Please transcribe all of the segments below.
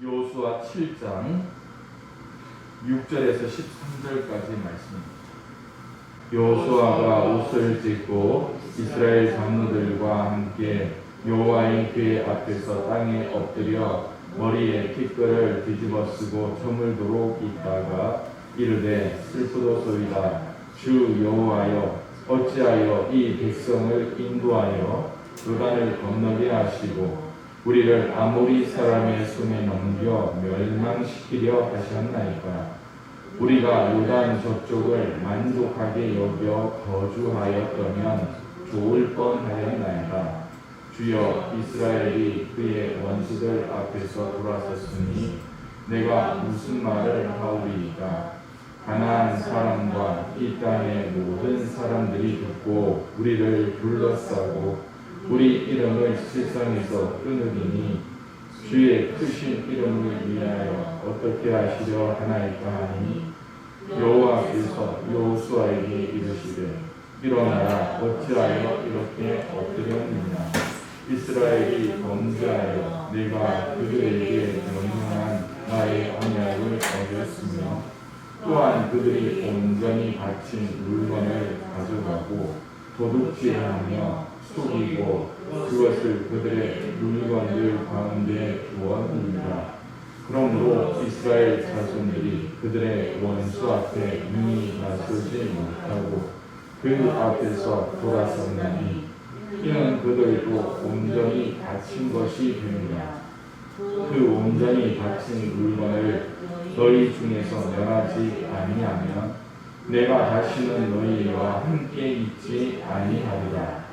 여호수아 7장 6절에서 13절까지 말씀입니다. 여호수아가 옷을 찢고 이스라엘 장로들과 함께 여호와의 궤 앞에서 땅에 엎드려 머리에 티끌을 뒤집어 쓰고 저물도록 있다가 이르되 슬프도소이다. 주 여호와여, 어찌하여 이 백성을 인도하여 요단을 건너게 하시고 우리를 아모리 사람의 손에 넘겨 멸망시키려 하셨나이까. 우리가 요단 저쪽을 만족하게 여겨 거주하였더면 좋을 뻔하였나이다. 주여, 이스라엘이 그의 원수들 앞에서 돌아섰으니 내가 무슨 말을 하오리이까. 가나안 사람과 이 땅의 모든 사람들이 듣고 우리를 둘러싸고 우리 이름을 세상에서 끊으리니 주의 크신 이름을 위하여 어떻게 하시려 하나이까 하니 여호와께서 여호수아에게 이르시되 일어나라. 어찌하여 이렇게 엎드렸느냐. 이스라엘이 범죄하여 내가 그들에게 명령한 나의 언약을 어겼으며 또한 그들이 온전히 바친 물건을 가져가고 도둑질하며 속이고 그것을 그들의 물건들 가운데 두었느니라. 그러므로 이스라엘 자손들이 그들의 원수 앞에 능히 나서지 못하고 그 앞에서 돌아섰나니 이는 그들도 온전히 바친 것이 됩니다. 그 온전히 바친 물건을 너희 중에서 멸하지 아니하면 내가 다시는 너희와 함께 있지 아니하리라.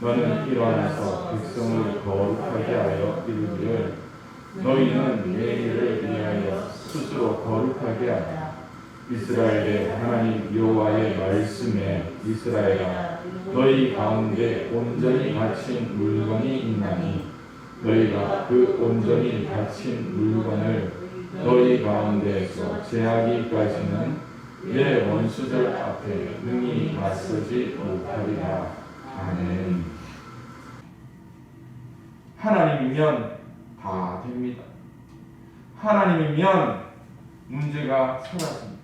너는 일어나서 백성을 거룩하게 하여 이르기를 너희는 내 일을 위하여 스스로 거룩하게 하라. 이스라엘의 하나님 여호와의 말씀에 이스라엘아, 너희 가운데 온전히 바친 물건이 있나니 너희가 그 온전히 바친 물건을 너희 가운데에서 제하기까지는 내 원수들 앞에 능히 맞서지 못하리라. 아멘. 하나님이면 다 됩니다. 하나님이면 문제가 사라집니다.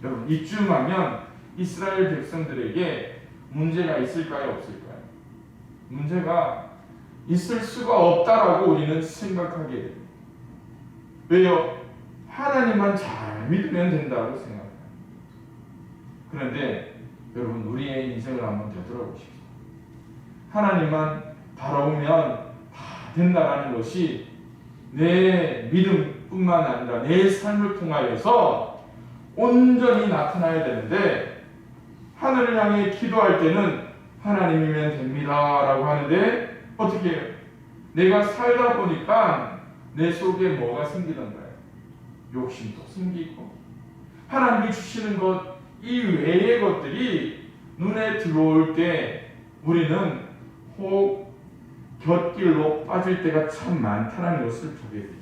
여러분, 이쯤하면 이스라엘 백성들에게 문제가 있을까요, 없을까요? 문제가 있을 수가 없다라고 우리는 생각하게 됩니다. 왜요? 하나님만 잘 믿으면 된다고 생각합니다. 그런데 여러분, 우리의 인생을 한번 되돌아보십시오. 하나님만 바라보면 다 된다라는 것이 내 믿음뿐만 아니라 내 삶을 통하여서 온전히 나타나야 되는데, 하늘을 향해 기도할 때는 하나님이면 됩니다 라고 하는데 어떻게 해요? 내가 살다 보니까 내 속에 뭐가 생기던가요? 욕심도 생기고 하나님이 주시는 것 이외의 것들이 눈에 들어올 때 우리는 혹 곁길로 빠질 때가 참 많다는 것을 보게 되죠.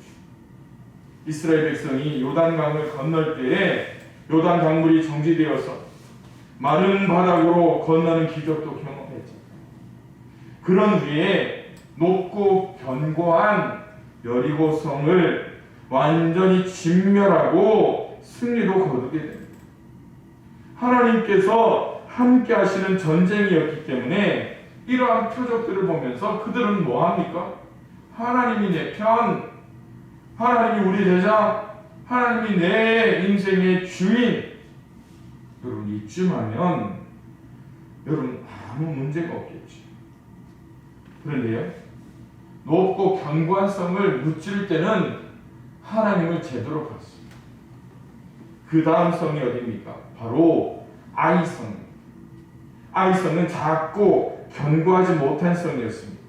이스라엘 백성이 요단강을 건널 때에 요단 강물이 정지되어서 마른 바닥으로 건너는 기적도 경험했죠. 그런 후에 높고 견고한 여리고성을 완전히 진멸하고 승리도 거두게 됩니다. 하나님께서 함께 하시는 전쟁이었기 때문에 이러한 표적들을 보면서 그들은 뭐합니까? 하나님이 내 편, 하나님이 우리 대장, 하나님이 내 인생의 주인. 여러분, 이쯤 하면 여러분 아무 문제가 없겠죠. 그런데요, 높고 견고한 성을 무찌를 때는 하나님을 제대로 봤습니다. 그 다음 성이 어디입니까? 바로 아이성. 아이성은 작고 견고하지 못한 성이었습니다.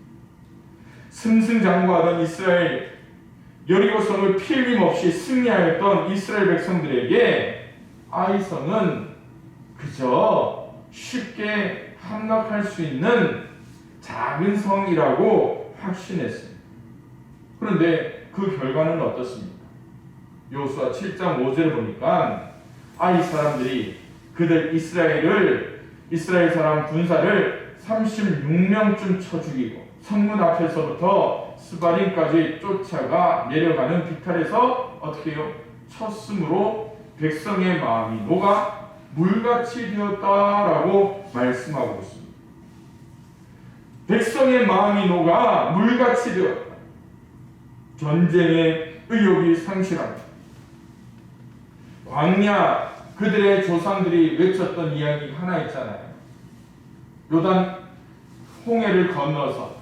승승장구하던 이스라엘 여리고성을 피임없이 승리하였던 이스라엘 백성들에게 아이성은 그저 쉽게 함락할 수 있는 작은 성이라고 확신했습니다. 그런데 그 결과는 어떻습니까? 여호수아 7장 5절을 보니까 아이 사람들이 그들 이스라엘 사람 군사를 36명쯤 쳐 죽이고 성문 앞에서부터 스바림까지 쫓아가 내려가는 비탈에서 어떻게 해요? 쳤으므로 백성의 마음이 녹아 물같이 되었다라고 말씀하고 있습니다. 백성의 마음이 녹아 물같이 되었다. 전쟁의 의욕이 상실합니다. 광야 그들의 조상들이 외쳤던 이야기 하나 있잖아요. 요단 홍해를 건너서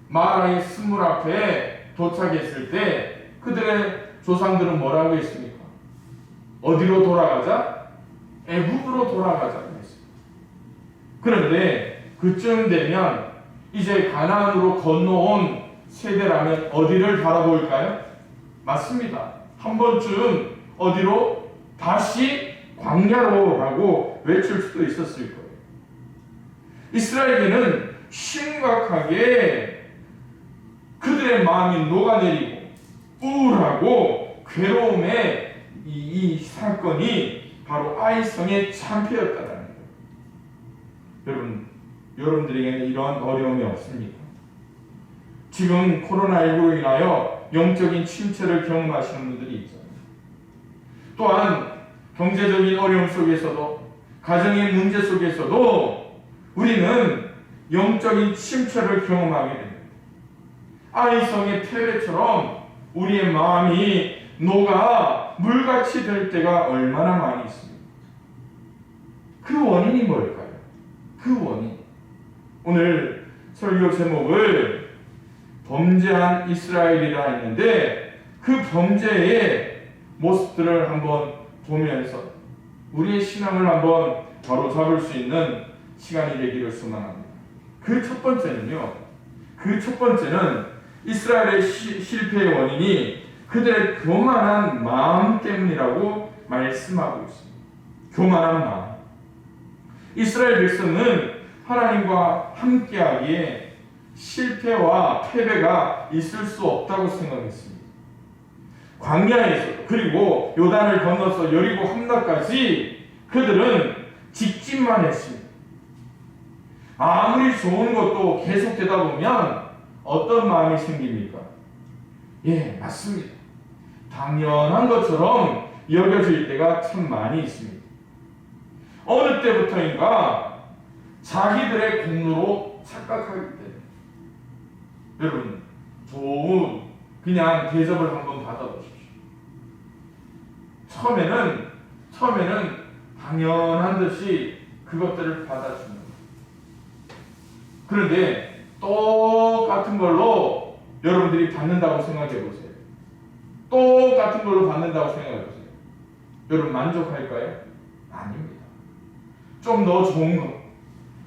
마라의 스물 앞에 도착했을 때 그들의 조상들은 뭐라고 했습니까? 어디로 돌아가자? 애굽으로 돌아가자고 했습니다. 그런데 그쯤 되면 이제 가나안으로 건너온 세대라면 어디를 바라볼까요? 맞습니다. 한 번쯤 어디로? 다시 광야로라고 외칠 수도 있었을 거예요. 이스라엘에게는 심각하게 그들의 마음이 녹아내리고 우울하고 괴로움의 이 사건이 바로 아이성의 참패였다라는 거예요. 여러분, 여러분들에게는 이러한 어려움이 없습니까? 지금 코로나19로 인하여 영적인 침체를 경험하시는 분들이 있잖아요. 또한 경제적인 어려움 속에서도 가정의 문제 속에서도 우리는 영적인 침체를 경험하게 됩니다. 아이성의 패배처럼 우리의 마음이 녹아 물같이 될 때가 얼마나 많이 있습니까? 그 원인이 뭘까요? 그 원인. 오늘 설교 제목을 범죄한 이스라엘이라 했는데 그 범죄의 모습들을 한번 보면서 우리의 신앙을 한번 바로잡을 수 있는 시간이 되기를 소망합니다. 그 첫 번째는 이스라엘의 실패의 원인이 그들의 교만한 마음 때문이라고 말씀하고 있습니다. 교만한 마음. 이스라엘 백성은 하나님과 함께하기에 실패와 패배가 있을 수 없다고 생각했습니다. 광야에서 그리고 요단을 건너서 여리고 함락까지 그들은 직진만 했습니다. 아무리 좋은 것도 계속되다 보면 어떤 마음이 생깁니까? 예, 맞습니다. 당연한 것처럼 여겨질 때가 참 많이 있습니다. 어느 때부터인가 자기들의 공로로 착각하기 때문에. 여러분, 좋은 그냥 대접을 한번 받아보십시오. 처음에는 당연한 듯이 그것들을 받아주는 거예요. 그런데 똑같은 걸로 여러분들이 받는다고 생각해 보세요. 똑같은 걸로 받는다고 생각해 보세요. 여러분 만족할까요? 아닙니다. 좀 더 좋은 것,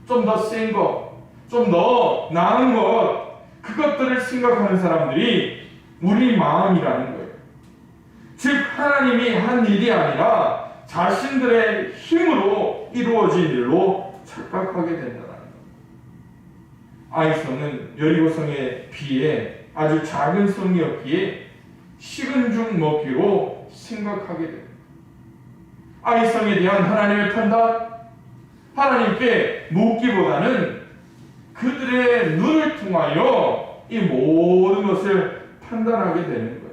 좀 더 센 것, 좀 더 나은 것, 그것들을 생각하는 사람들이 우리 마음이라는 거예요. 즉 하나님이 한 일이 아니라 자신들의 힘으로 이루어진 일로 착각하게 된다는 거예요. 아이성은 여리고성에 비해 아주 작은 성이었기에 식은 죽 먹기로 생각하게 됩니다. 아이성에 대한 하나님의 판단, 하나님께 묻기보다는 그들의 눈을 통하여 이 모든 것을 판단하게 되는 거예요.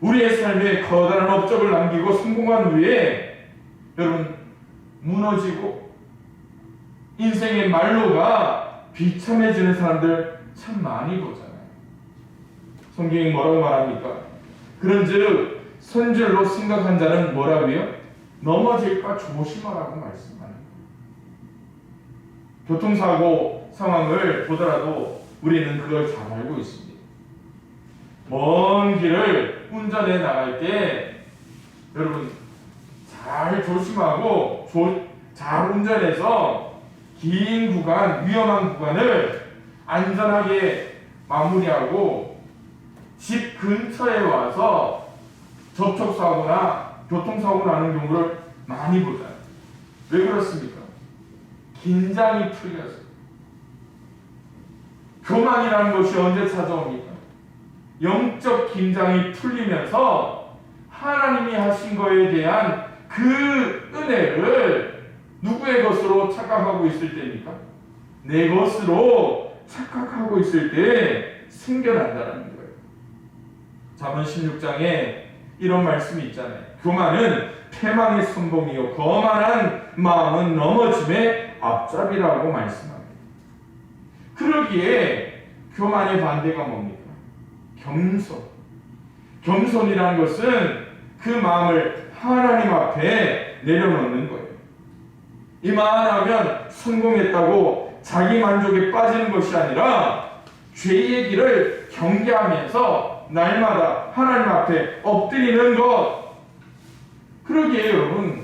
우리의 삶에 커다란 업적을 남기고 성공한 후에 여러분 무너지고 인생의 말로가 비참해지는 사람들 참 많이 보잖아요. 성경이 뭐라고 말합니까? 그런즉 손절로 생각한 자는 뭐라고요? 넘어질까 조심하라고 말씀하는 거예요. 교통사고 상황을 보더라도 우리는 그걸 잘 알고 있습니다. 먼 길을 운전해 나갈 때 여러분 잘 조심하고 잘 운전해서 긴 구간, 위험한 구간을 안전하게 마무리하고 집 근처에 와서 접촉사고나 교통사고 나는 경우를 많이 보잖아요. 왜 그렇습니까? 긴장이 풀려서. 교만이라는 것이 언제 찾아옵니까? 영적 긴장이 풀리면서 하나님이 하신 거에 대한 그 은혜를 누구의 것으로 착각하고 있을 때입니까? 내 것으로 착각하고 있을 때 생겨난다는 거예요. 잠언 16장에 이런 말씀이 있잖아요. 교만은 패망의 선봉이요 거만한 마음은 넘어짐의 앞잡이라고 말씀합니다. 그러기에 교만의 반대가 뭡니까? 겸손. 겸손이라는 것은 그 마음을 하나님 앞에 내려놓는 거예요. 이만하면 성공했다고 자기 만족에 빠지는 것이 아니라 죄의 길을 경계하면서 날마다 하나님 앞에 엎드리는 것. 그러기에 여러분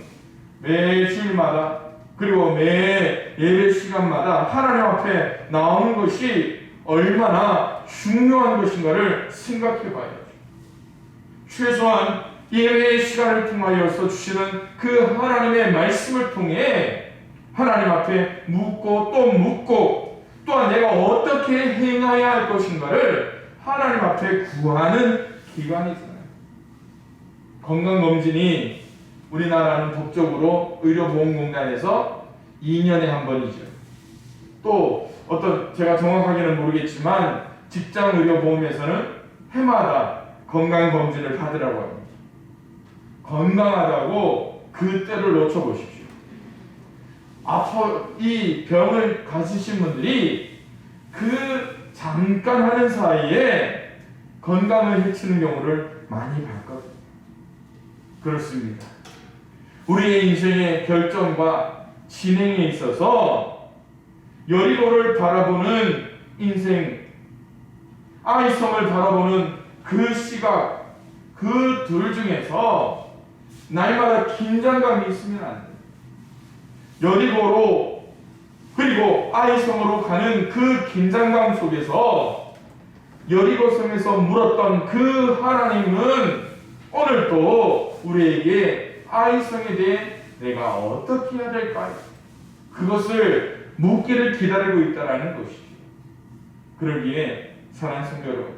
매 주일마다 그리고 매 예배 시간마다 하나님 앞에 나오는 것이 얼마나 중요한 것인가를 생각해 봐야죠. 최소한 예배의 시간을 통하여서 주시는 그 하나님의 말씀을 통해 하나님 앞에 묻고 또 묻고 또한 내가 어떻게 행해야 할 것인가를 하나님 앞에 구하는 기간이잖아요. 건강검진이 우리나라는 법적으로 의료보험공단에서 2년에 한 번이죠. 또 어떤 제가 정확하게는 모르겠지만 직장의료보험에서는 해마다 건강검진을 받으라고 합니다. 건강하다고 그 때를 놓쳐보십시오. 이 병을 가지신 분들이 그 잠깐 하는 사이에 건강을 해치는 경우를 많이 봤거든요. 그렇습니다. 우리의 인생의 결정과 진행에 있어서 여리고를 바라보는 인생, 아이성을 바라보는 그 시각, 그 둘 중에서 날마다 긴장감이 있으면 안 돼요. 여리고로 그리고 아이성으로 가는 그 긴장감 속에서 여리고성에서 물었던 그 하나님은 오늘 또 우리에게 아이성에 대해 내가 어떻게 해야 될까요? 그것을 묻기를 기다리고 있다는 것이죠. 그러기에 사랑하는 성도 여러분,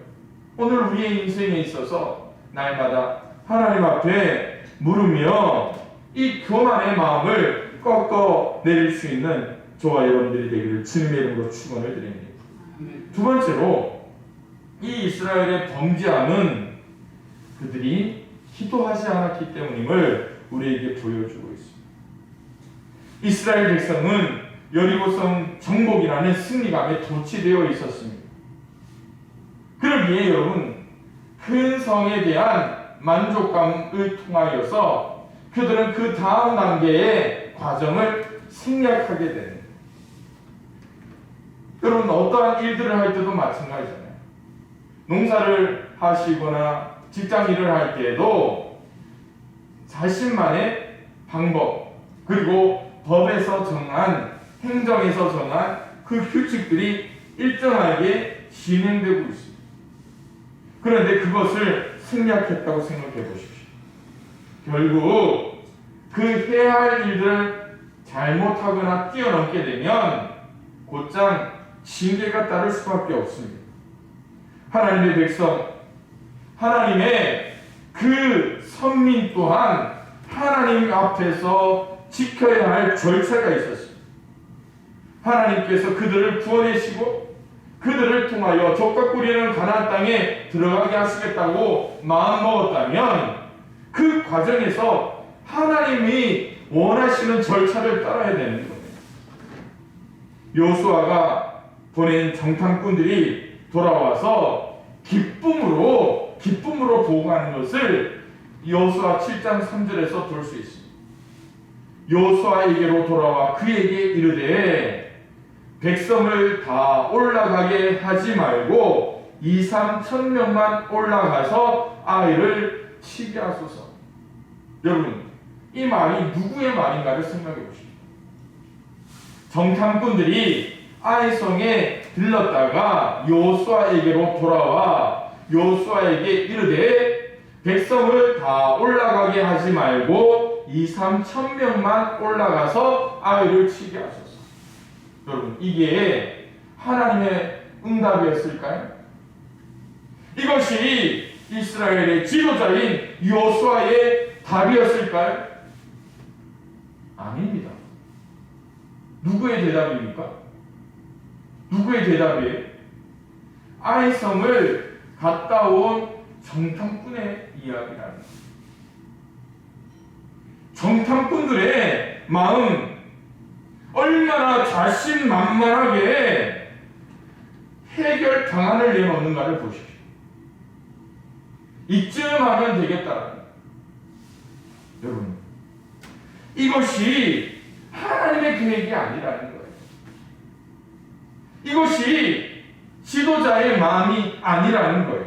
오늘 우리의 인생에 있어서 날마다 하나님 앞에 물으며 이 교만의 마음을 꺾어내릴 수 있는 저와 여러분들이 되기를 주님의 이름으로 축원을 드립니다. 두 번째로 이 이스라엘의 범죄함은 그들이 기도하지 않았기 때문임을 우리에게 보여주고 있습니다. 이스라엘 백성은 여리고성 정복이라는 승리감에 도취되어 있었습니다. 그러기에 여러분 큰 성에 대한 만족감을 통하여서 그들은 그 다음 단계의 과정을 생략하게 됩니다. 여러분 어떠한 일들을 할 때도 마찬가지잖아요. 농사를 하시거나 직장 일을 할 때에도 자신만의 방법 그리고 법에서 정한 행정에서 정한 그 규칙들이 일정하게 진행되고 있습니다. 그런데 그것을 생략했다고 생각해 보십시오. 결국 그 해야 할 일들을 잘못하거나 뛰어넘게 되면 곧장 징계가 따를 수밖에 없습니다. 하나님의 백성, 하나님의 그 선민 또한 하나님 앞에서 지켜야 할 절차가 있었습니다. 하나님께서 그들을 구원하시고 그들을 통하여 족과 꿀이는 가나안 땅에 들어가게 하시겠다고 마음먹었다면 그 과정에서 하나님이 원하시는 절차를 따라야 되는 겁니다. 여호수아가 보낸 정탐꾼들이 돌아와서 기쁨으로 보고하는 것을 여호수아 7장 3절에서 볼 수 있습니다. 여호수아에게로 돌아와 그에게 이르되 백성을 다 올라가게 하지 말고 2,000~3,000명만 올라가서 아이를 치게 하소서. 여러분 이 말이 누구의 말인가를 생각해 보십시오. 정탐꾼들이 아이성에 들렀다가 여호수아에게로 돌아와 여호수아에게 이르되 백성을 다 올라가게 하지 말고 2,000~3,000명만 올라가서 아이를 치게 하소서. 여러분 이게 하나님의 응답이었을까요? 이것이 이스라엘의 지도자인 여호수아의 답이었을까요? 아닙니다. 누구의 대답입니까? 누구의 대답이에요? 아이성을 갔다 온 정탐꾼의 이야기라는 거예요. 정탐꾼들의 마음, 얼마나 자신만만하게 해결 방안을 내놓는가를 보십시오. 이쯤 하면 되겠다라는 거예요. 여러분, 이것이 하나님의 계획이 아니라는 거예요. 이것이 지도자의 마음이 아니라는 거예요.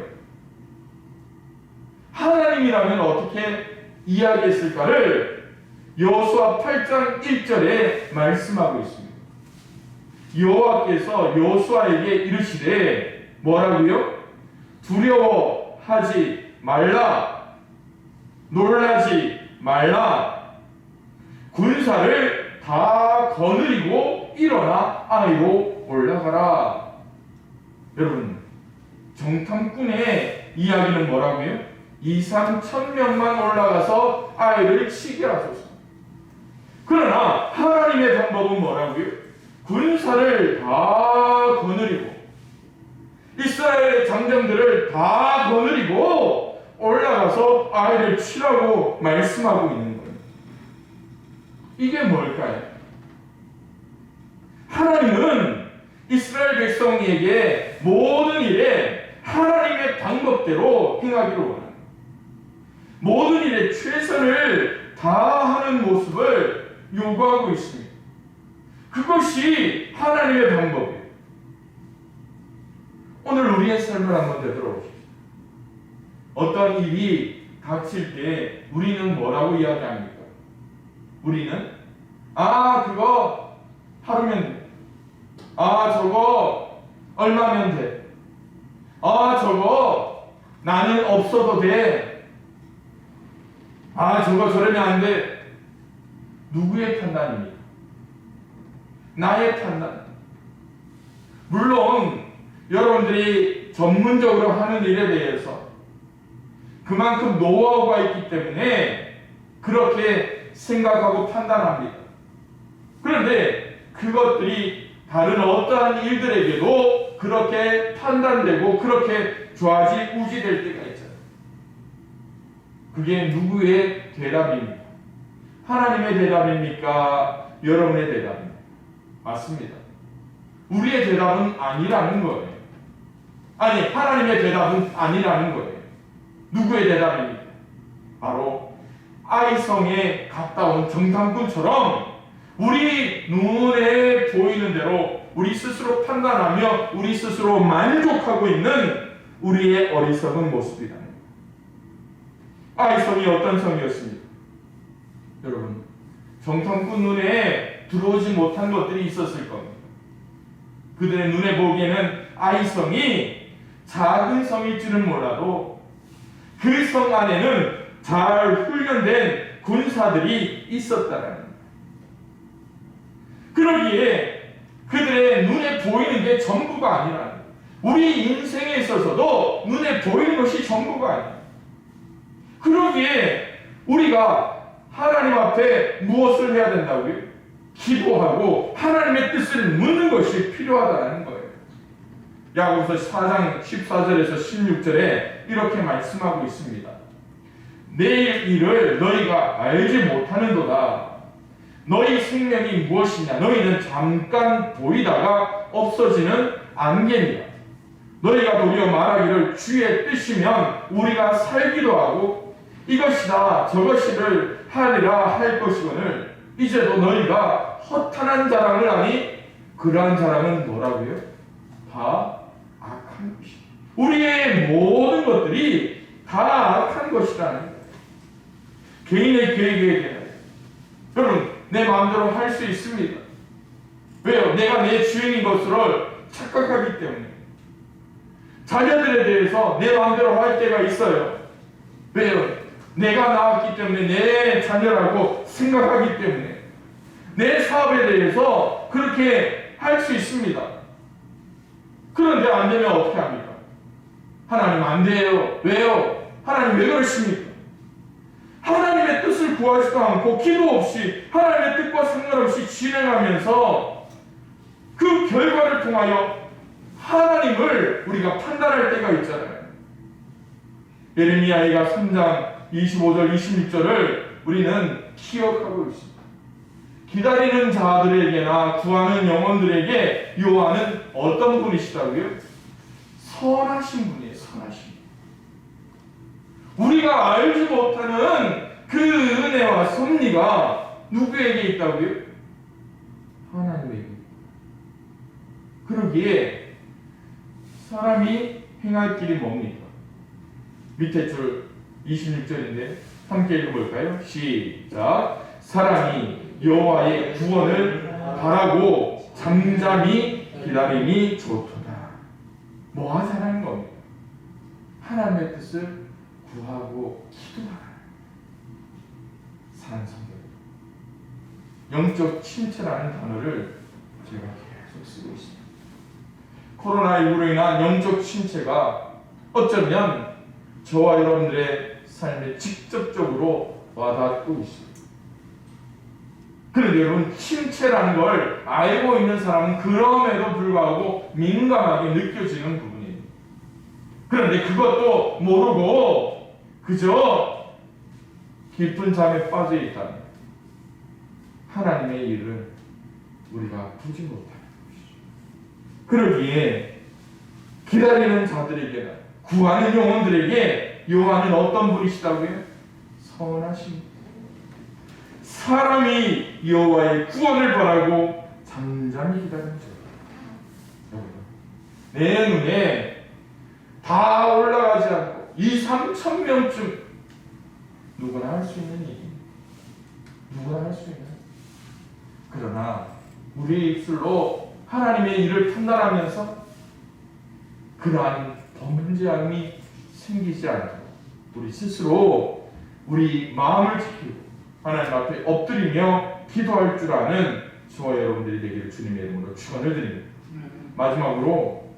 하나님이라면 어떻게 이야기했을까를 여호수아 8장 1절에 말씀하고 있습니다. 여호와께서 여호수아에게 이르시되 뭐라고요? 두려워하지 말라, 놀라지 말라, 군사를 다 거느리고 일어나 아이로 올라가라. 여러분, 정탐꾼의 이야기는 뭐라고요? 2,000~1,000명만 올라가서 아이를 치게 하소서. 그러나 하나님의 방법은 뭐라고요? 군사를 다 거느리고 이스라엘의 장정들을 다 거느리고 올라가서 아이를 치라고 말씀하고 있는 거예요. 이게 뭘까요? 하나님은 이스라엘 백성에게 모든 일에 하나님의 방법대로 행하기를 원합니다. 모든 일에 최선을 다하는 모습을 요구하고 있습니다. 그것이 하나님의 방법이에요. 오늘 우리의 삶을 한번 되돌아보십시오. 어떤 일이 닥칠 때 우리는 뭐라고 이야기합니까? 우리는 그거 하루면 돼. 저거 얼마면 돼. 저거 나는 없어도 돼. 저거 저러면 안 돼. 누구의 판단입니까? 나의 판단. 물론 여러분들이 전문적으로 하는 일에 대해서 그만큼 노하우가 있기 때문에 그렇게 생각하고 판단합니다. 그런데 그것들이 다른 어떠한 일들에게도 그렇게 판단되고 그렇게 좌지우지될 때가 있잖아요. 그게 누구의 대답입니까? 하나님의 대답입니까? 여러분의 대답입니까? 맞습니다. 우리의 대답은 아니라는 거예요. 아니, 하나님의 대답은 아니라는 거예요. 누구의 대답입니까? 바로 아이성에 갔다 온 정탐꾼처럼 우리 눈에 보이는 대로 우리 스스로 판단하며 우리 스스로 만족하고 있는 우리의 어리석은 모습이라는 거예요. 아이성이 어떤 성이었습니까? 여러분, 정탐꾼 눈에 들어오지 못한 것들이 있었을 겁니다. 그들의 눈에 보기에는 아이성이 작은 성일 줄은 몰라도 그 성 안에는 잘 훈련된 군사들이 있었다는 겁니다. 그러기에 그들의 눈에 보이는 게 전부가 아니라 우리 인생에 있어서도 눈에 보이는 것이 전부가 아니에요. 그러기에 우리가 하나님 앞에 무엇을 해야 된다고요? 기도하고 하나님의 뜻을 묻는 것이 필요하다는 거예요. 야고보서 4장 14절에서 16절에 이렇게 말씀하고 있습니다. 내일 일을 너희가 알지 못하는도다. 너희 생명이 무엇이냐? 너희는 잠깐 보이다가 없어지는 안개니라. 너희가 도리어 말하기를 주의 뜻이면 우리가 살기도 하고 이것이다 저것이를 하리라 할 것이거늘 이제도 너희가 허탄한 자랑을 하니 그러한 자랑은 뭐라고요? 다 악한 것이다. 우리의 모든 것들이 다 악한 것이라는 거예요. 개인의 계획에 대하여 여러분, 내 마음대로 할 수 있습니다. 왜요? 내가 내 주인인 것을 착각하기 때문에. 자녀들에 대해서 내 마음대로 할 때가 있어요. 왜요? 내가 낳았기 때문에 내 자녀라고 생각하기 때문에. 내 사업에 대해서 그렇게 할 수 있습니다. 그런데 안 되면 어떻게 합니까? 하나님 안 돼요. 왜요? 하나님 왜 그러십니까? 하나님의 뜻을 구하지도 않고 기도 없이 하나님의 뜻과 상관없이 진행하면서 그 결과를 통하여 하나님을 우리가 판단할 때가 있잖아요. 예레미야가 3장 25절 26절을 우리는 기억하고 있습니다. 기다리는 자들에게나 구하는 영혼들에게 여호와는 어떤 분이시다고요? 선하신 분이에요. 선하신 분. 우리가 알지 못하는 그 은혜와 섭리가 누구에게 있다고요? 하나님에게. 그러기에 사람이 행할 길이 뭡니까? 밑에 줄 26절인데 함께 읽어볼까요? 시작. 사람이 여호와의 구원을 바라고 잠잠히 기다림이 좋도다. 뭐 하자는 겁니까? 하나님의 뜻을 구하고 기도하라. 산성경. 영적 침체라는 단어를 제가 계속 쓰고 있습니다. 코로나19로 인한 영적 침체가 어쩌면 저와 여러분들의 삶에 직접적으로 와닿고 있습니다. 그런데 여러분, 침체라는 걸 알고 있는 사람은 그럼에도 불구하고 민감하게 느껴지는 부분입니다. 그런데 그것도 모르고 그저 깊은 잠에 빠져 있다면 하나님의 일을 우리가 보지 못하는 것이죠. 그러기에 기다리는 자들에게나 구하는 영혼들에게 여호와는 어떤 분이시다고요? 선하신 분. 사람이 여호와의 구원을 바라고 잠잠히 기다리는 자. 내 눈에 다 올라가지 않고 2,000~3,000 명쯤 누구나 할 수 있는 일입니다. 누구나 할 수 있는. 그러나 우리 입술로 하나님의 일을 판단하면서 그러한 범죄함이 생기지 않도록 우리 스스로 우리 마음을 지키고 하나님 앞에 엎드리며 기도할 줄 아는 저와 여러분들이 되기를 주님의 이름으로 축원을 드립니다. 마지막으로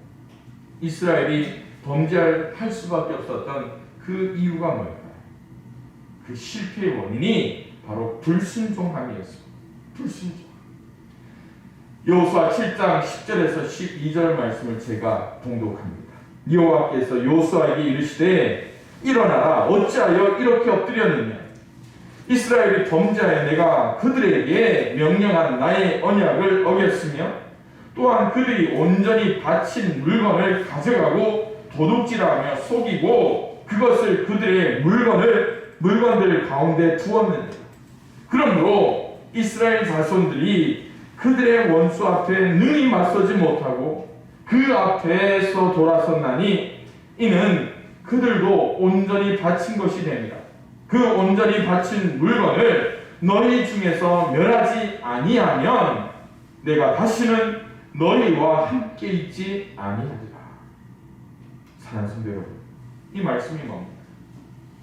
이스라엘이 범죄할 수밖에 없었던 그 이유가 뭘까요? 그 실패의 원인이 바로 불순종함이었습니다. 불순종. 여호수아 7장 10절에서 12절 말씀을 제가 봉독합니다. 여호와께서 여호수아에게 이르시되 일어나라, 어찌하여 이렇게 엎드렸느냐? 이스라엘이 범죄하여 내가 그들에게 명령한 나의 언약을 어겼으며 또한 그들이 온전히 바친 물건을 가져가고 도둑질하며 속이고 그것을 그들의 물건들 가운데 두었느니라. 그러므로 이스라엘 자손들이 그들의 원수 앞에 능히 맞서지 못하고 그 앞에서 돌아섰나니 이는 그들도 온전히 바친 것이 됩니다. 그 온전히 바친 물건을 너희 중에서 멸하지 아니하면 내가 다시는 너희와 함께 있지 아니하리라. 사랑하는 성도 여러분, 이 말씀이 뭡니까?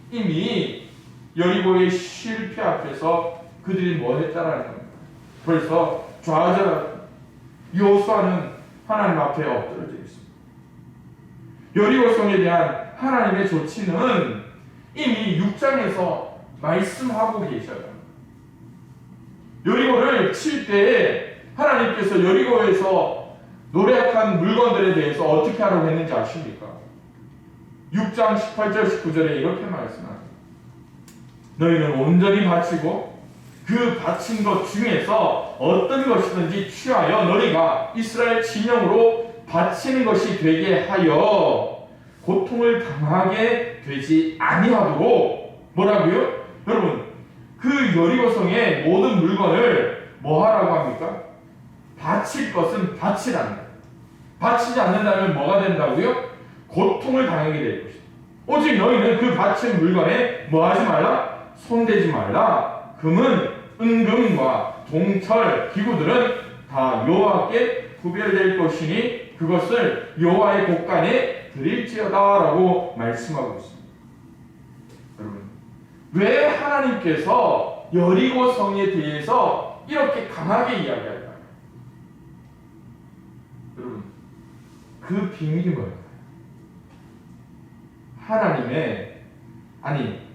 이미 여리고의 실패 앞에서 그들이 뭐 했다라는 겁니다. 벌써 좌절하고 여호수아는 하나님 앞에 엎드려져 있습니다. 여리고 성에 대한 하나님의 조치는 이미 6장에서 말씀하고 계셔요. 여리고를 칠 때에 하나님께서 여리고에서 노략한 물건들에 대해서 어떻게 하라고 했는지 아십니까? 6장 18절 19절에 이렇게 말씀합니다. 너희는 온전히 바치고 그 바친 것 중에서 어떤 것이든지 취하여 너희가 이스라엘 진영으로 바치는 것이 되게 하여 고통을 당하게 되지 아니하도록 뭐라고요? 여러분, 그 여리고성의 모든 물건을 뭐 하라고 합니까? 바칠 것은 바치라는 거예요. 바치지 않는다면 뭐가 된다고요? 고통을 당하게 될 것이다. 오직 너희는 그 바친 물건에 뭐 하지 말라? 손대지 말라. 금은 은금과 동철 기구들은 다 여호와께 구별될 것이니 그것을 여호와의 곳간에 드릴지어다라고 말씀하고 있습니다. 여러분, 왜 하나님께서 여리고 성에 대해서 이렇게 강하게 이야기할까요? 여러분, 그 비밀이 뭘까요?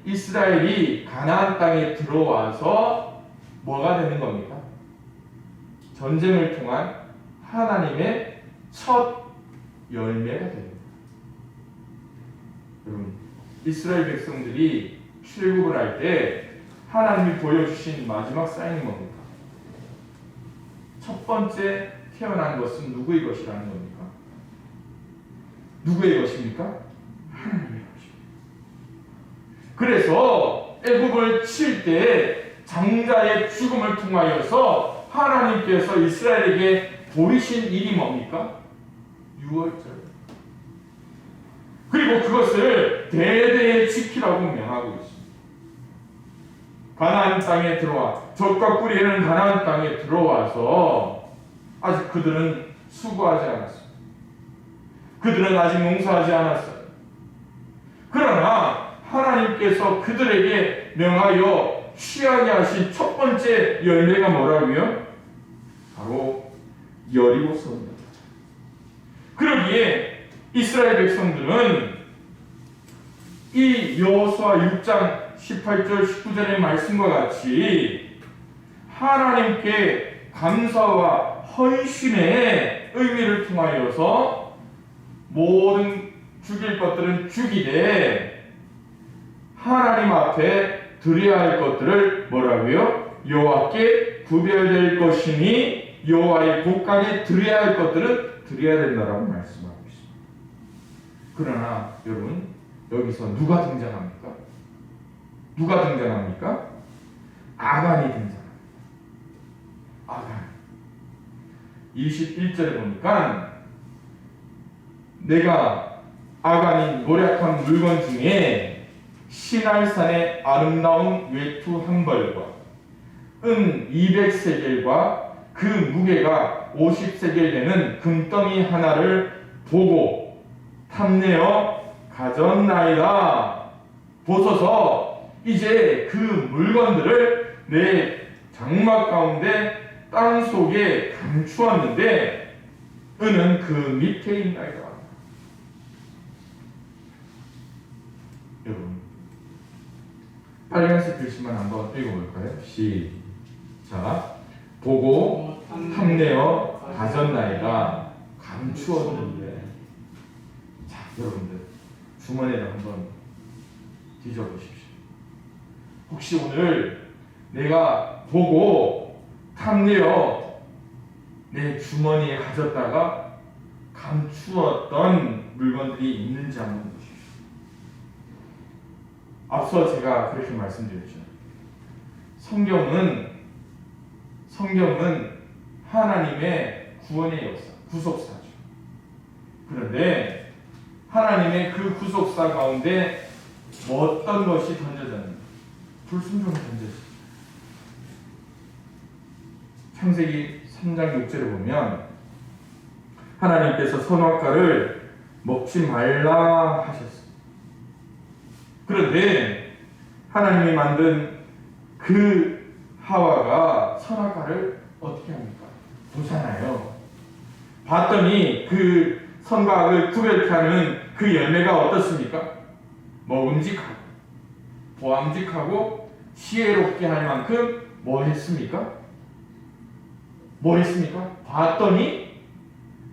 이스라엘이 가나안 땅에 들어와서 뭐가 되는 겁니까? 전쟁을 통한 하나님의 첫 열매가 됩니다. 여러분, 이스라엘 백성들이 출애굽을 할 때 하나님이 보여주신 마지막 사인이 뭡니까? 첫 번째 태어난 것은 누구의 것이라는 겁니까? 누구의 것입니까? 하나님의 것입니다. 그래서 애굽을 칠 때 장자의 죽음을 통하여서 하나님께서 이스라엘에게 보이신 일이 뭡니까? 유월절. 그리고 그것을 대대에 지키라고 명하고 있습니다. 가나안 땅에 들어와 젖과 꿀이 흐르는 가나안 땅에 들어와서 아직 그들은 수고하지 않았습니다. 그들은 아직 농사하지 않았어요. 그러나 하나님께서 그들에게 명하여 취하게 하신 첫 번째 열매가 뭐라고요? 바로 여리고성입니다. 그러기에 이스라엘 백성들은 이 여호수아 6장 18절 19절의 말씀과 같이 하나님께 감사와 헌신의 의미를 통하여서 모든 죽일 것들은 죽이되 하나님 앞에 드려야 할 것들을 뭐라고요? 여호와께 구별될 것이니 여호와의 곳간에 드려야 할 것들은 드려야 된다라고 말씀하고 있습니다. 그러나 여러분, 여기서 누가 등장합니까? 누가 등장합니까? 아간이 등장합니다. 아간. 21절에 보니까 내가 아간이 노력한 물건 중에 시날산의 아름다운 외투 한 벌과 은 200세겔과 그 무게가 50세겔 되는 금덩이 하나를 보고 탐내어 가졌나이다. 보소서, 이제 그 물건들을 내 장막 가운데 땅 속에 감추었는데 은은 그 밑에 있나이다. 여러분, 빨간색 글씨만 한번 읽어볼까요? 시작. 보고 탐내어 가졌나이다. 감추었는데. 자, 여러분들 주머니를 한번 뒤져보십시오. 혹시 오늘 내가 보고 탐내어 내 주머니에 가졌다가 감추었던 물건들이 있는지 한번 보십시오. 앞서 제가 그렇게 말씀드렸죠. 성경은 하나님의 구원의 역사, 구속사죠. 그런데 하나님의 그 구속사 가운데 어떤 것이 던져졌는가? 불순종이 던져졌습니다. 창세기 3장 6절에 보면 하나님께서 선악과를 먹지 말라 하셨습니다. 그런데 하나님이 만든 그 하와가 선악과를 어떻게 합니까? 보잖아요. 봤더니 그 선과 악을 구별케 하는 그 열매가 어떻습니까? 먹음직하고 보암직하고 지혜롭게 할 만큼 뭐 했습니까? 봤더니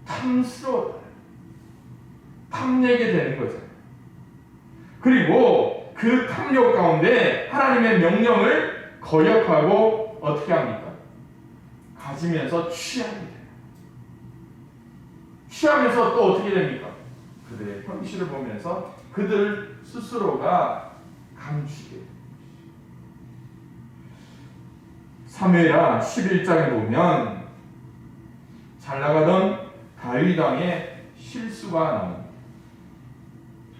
탐스러웠다. 탐내게 되는 거잖아요. 그리고 그 탐욕 가운데 하나님의 명령을 거역하고 어떻게 합니까? 가지면서 취하게 돼요. 취하면서 또 어떻게 됩니까? 그들의 현실을 보면서 그들 스스로가 감추게 됩니다. 사무엘하 11장에 보면 잘 나가던 다윗 왕의 실수가 나옵니다.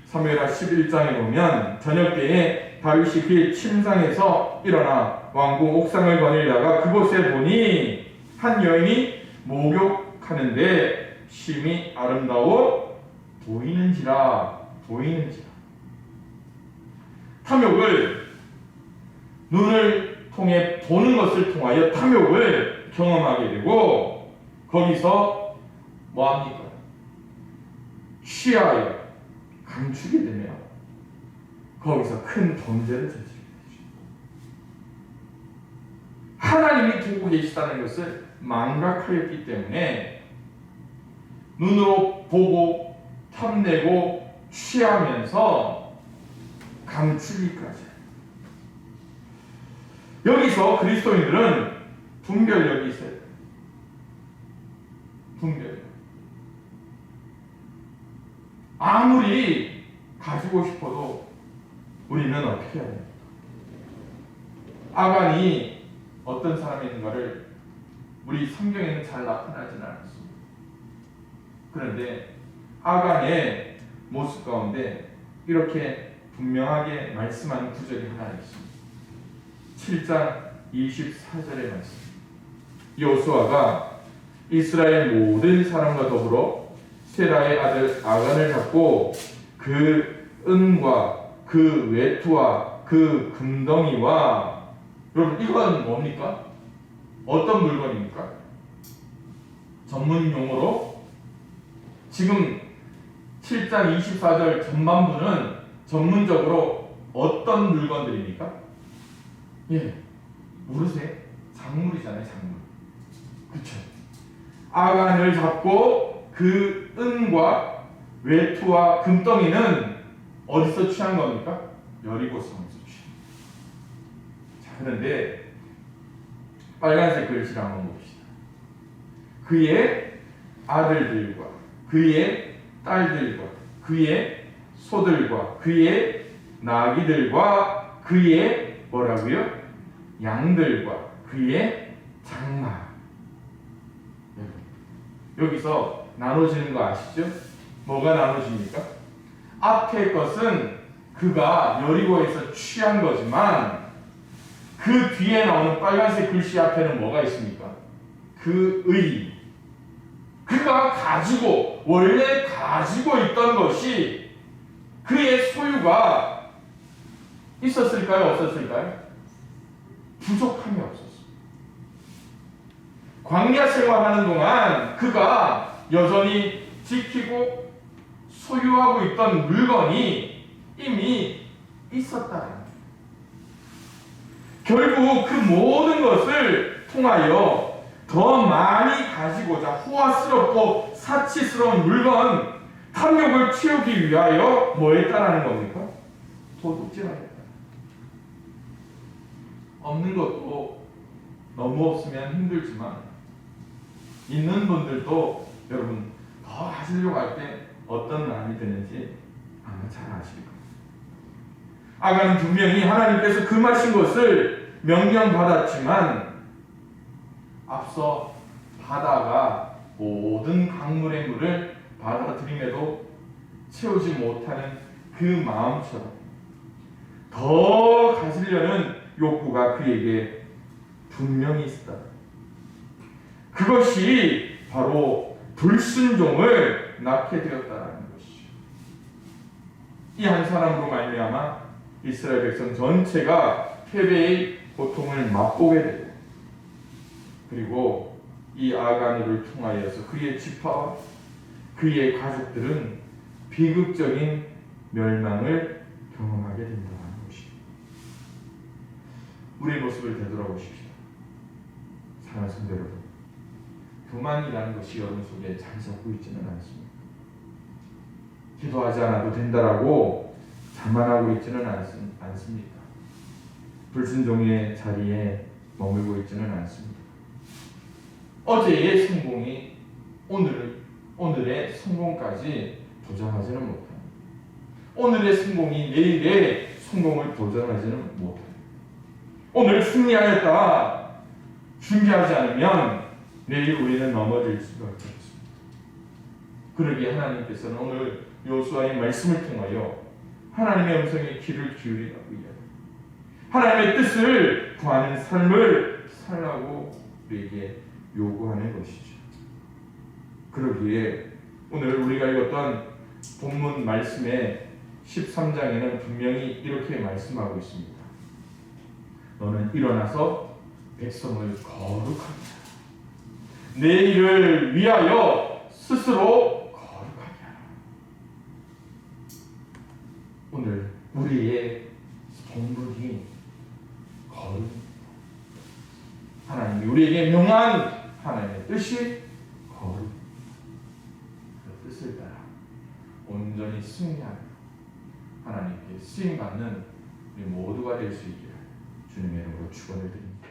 사무엘하 11장에 보면 저녁 때에 다윗이 그의 침상에서 일어나 왕궁 옥상을 거닐다가 그곳에 보니 한 여인이 목욕하는데 심히 아름다워 보이는지라. 탐욕을 눈을 통해 보는 것을 통하여 탐욕을 경험하게 되고 거기서 뭐합니까? 취하여 감추게 되면 거기서 큰 범죄를 저지르게 되죠. 하나님이 두고 계시다는 것을 망각하였기 때문에 눈으로 보고 탐내고 취하면서 감추기까지. 여기서 그리스도인들은 분별력이 있어야 돼요. 분별력. 아무리 가지고 싶어도 우리는 어떻게 해야 됩니까? 아간이 어떤 사람인가를 우리 성경에는 잘 나타나지는 않았습니다. 그런데 아간의 모습 가운데 이렇게 분명하게 말씀하는 구절이 하나 있습니다. 7장 24절의 말씀. 여호수아가 이스라엘 모든 사람과 더불어 세라의 아들 아간을 잡고 그 은과 그 외투와 그 금덩이와, 여러분 이건 뭡니까? 어떤 물건입니까? 전문 용어로 지금 7장 24절 전반부는 전문적으로 어떤 물건들입니까? 예, 모르세요? 작물이잖아요, 작물. 그렇죠? 아간을 잡고 그 은과 외투와 금덩이는 어디서 취한 겁니까? 여리고성에서 취한. 자, 그런데 빨간색 글씨를 한번 봅시다. 그의 아들들과 그의 딸들과 그의 소들과 그의 나귀들과 그의 뭐라고요? 양들과 그의 장막. 여기서 나눠지는 거 아시죠? 뭐가 나눠집니까? 앞에 것은 그가 여리고에서 취한 거지만 그 뒤에 나오는 빨간색 글씨 앞에는 뭐가 있습니까? 그의, 그가 가지고 원래 가지고 있던 것이 그의 소유가 있었을까요? 없었을까요? 부족함이 없었어요. 광야 생활하는 동안 그가 여전히 지키고 소유하고 있던 물건이 이미 있었다. 결국 그 모든 것을 통하여 더 많이 가지고자 호화스럽고 사치스러운 물건, 탐욕을 채우기 위하여 뭐 했다라는 겁니까? 도둑질하겠다. 없는 것도 너무 없으면 힘들지만 있는 분들도 여러분 더 하시려고 할 때 어떤 마음이 드는지 아마 잘 아실 겁니다. 아간은 분명히 하나님께서 금하신 것을 명령받았지만 앞서 바다가 모든 강물의 물을 받아들임에도 채우지 못하는 그 마음처럼 더 가지려는 욕구가 그에게 분명히 있었다. 그것이 바로 불순종을 낳게 되었다는 것이죠. 이 한 사람으로 말미암아 이스라엘 백성 전체가 패배의 고통을 맛보게 되고, 그리고 이 아간을 통하여서 그의 지파와 그의 가족들은 비극적인 멸망을 경험하게 된다는 것입니다. 우리의 모습을 되돌아보십시오. 사랑하는 성도 여러분, 교만이라는 것이 여러분 속에 자리 잡고 있지는 않습니다. 기도하지 않아도 된다라고 자만하고 있지는 않습니다. 불순종의 자리에 머물고 있지는 않습니다. 어제의 성공이 오늘의 성공까지 도전하지는 못합니다. 오늘의 성공이 내일의 성공을 도전하지는 못합니다. 오늘 승리하였다 준비하지 않으면 내일 우리는 넘어질 수밖에 없습니다. 그러기에 하나님께서는 오늘 여호수아의 말씀을 통하여 하나님의 음성에 귀를 기울이라고 이야기합니다. 하나님의 뜻을 구하는 삶을 살라고 우리에게 요구하는 것이죠. 그러기에 오늘 우리가 읽었던 본문 말씀의 13장에는 분명히 이렇게 말씀하고 있습니다. 너는 일어나서 백성을 거룩하게 하라. 내 일을 위하여 스스로 거룩하게 하라. 오늘 우리의 본분이 거룩입니다. 하나님이 우리에게 명한 하나님의 뜻이 거룩. 온전히 승리하며 하나님께 쓰임받는 우리 모두가 될 수 있기를 주님의 이름으로 축원을 드립니다.